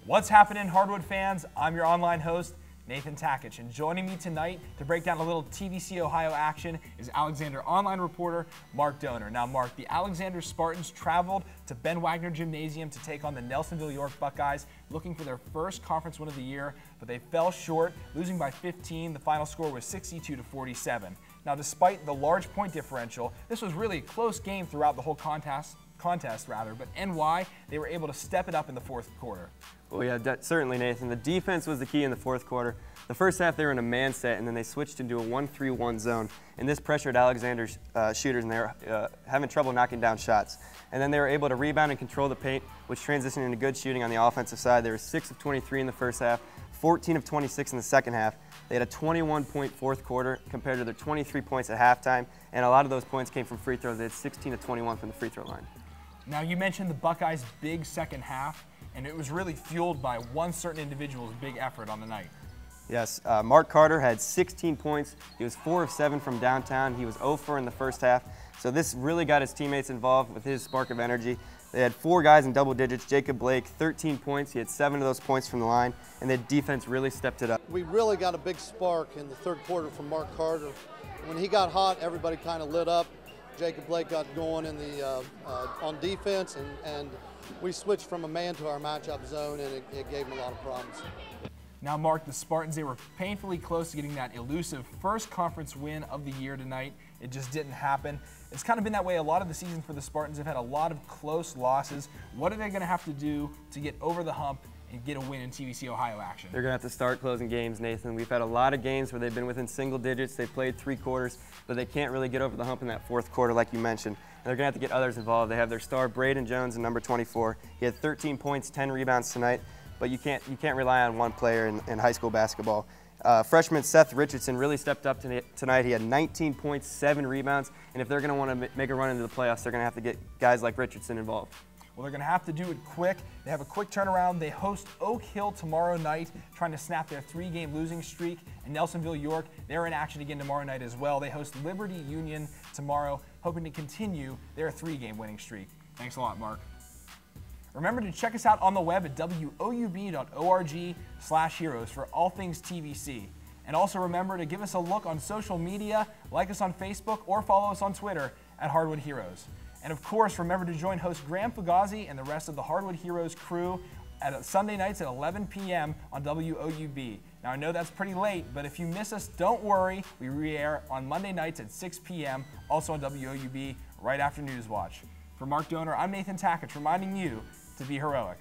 What's happening, Hardwood fans? I'm your online host, Nathan Takitch, and joining me tonight to break down a little TVC Ohio action is Alexander online reporter Mark Dohner. Now, Mark, the Alexander Spartans traveled to Ben Wagner Gymnasium to take on the Nelsonville-York Buckeyes, looking for their first conference win of the year, but they fell short, losing by 15. The final score was 62-47. Now, despite the large point differential, this was really a close game throughout the whole contest, but NY, they were able to step it up in the fourth quarter. Well, yeah, certainly, Nathan. The defense was the key in the fourth quarter. The first half, they were in a man set, and then they switched into a 1-3-1 zone. And this pressured Alexander's shooters, and they were having trouble knocking down shots. And then they were able to rebound and control the paint, which transitioned into good shooting on the offensive side. They were 6 of 23 in the first half, 14 of 26 in the second half. They had a 21-point fourth quarter compared to their 23 points at halftime, and a lot of those points came from free throws. They had 16 of 21 from the free throw line. Now, you mentioned the Buckeyes' big second half, and it was really fueled by one certain individual's big effort on the night. Yes, Mark Carter had 16 points. He was 4 of 7 from downtown. He was 0 for in the first half. So this really got his teammates involved with his spark of energy. They had 4 guys in double digits. Jacob Blake, 13 points. He had 7 of those points from the line, and the defense really stepped it up. We really got a big spark in the third quarter from Mark Carter. When he got hot, everybody kind of lit up. Jacob Blake got going in the on defense, and we switched from a man to our matchup zone, and it gave him a lot of problems. Now, Mark, the Spartans, they were painfully close to getting that elusive first conference win of the year tonight. It just didn't happen. It's kind of been that way a lot of the season for the Spartans. They've had a lot of close losses. What are they going to have to do to get over the hump and get a win in TVC Ohio action? They're going to have to start closing games, Nathan. We've had a lot of games where they've been within single digits. They've played 3 quarters, but they can't really get over the hump in that fourth quarter like you mentioned. And they're going to have to get others involved. They have their star, Braden Jones, in number 24. He had 13 points, 10 rebounds tonight, but you can't rely on one player in high school basketball. Freshman Seth Richardson really stepped up tonight. He had 19 points, 7 rebounds, and if they're going to want to make a run into the playoffs, they're going to have to get guys like Richardson involved. Well, they're going to have to do it quick. They have a quick turnaround. They host Oak Hill tomorrow night, trying to snap their 3-game losing streak. And Nelsonville-York, they're in action again tomorrow night as well. They host Liberty Union tomorrow, hoping to continue their 3-game winning streak. Thanks a lot, Mark. Remember to check us out on the web at woub.org/heroes for all things TVC. And also remember to give us a look on social media, like us on Facebook, or follow us on Twitter at Hardwood Heroes. And of course, remember to join host Graham Fugazi and the rest of the Hardwood Heroes crew at Sunday nights at 11 p.m. on WOUB. Now, I know that's pretty late, but if you miss us, don't worry. We re-air on Monday nights at 6 p.m., also on WOUB, right after Newswatch. For Mark Dohner, I'm Nathan Takitch, reminding you to be heroic.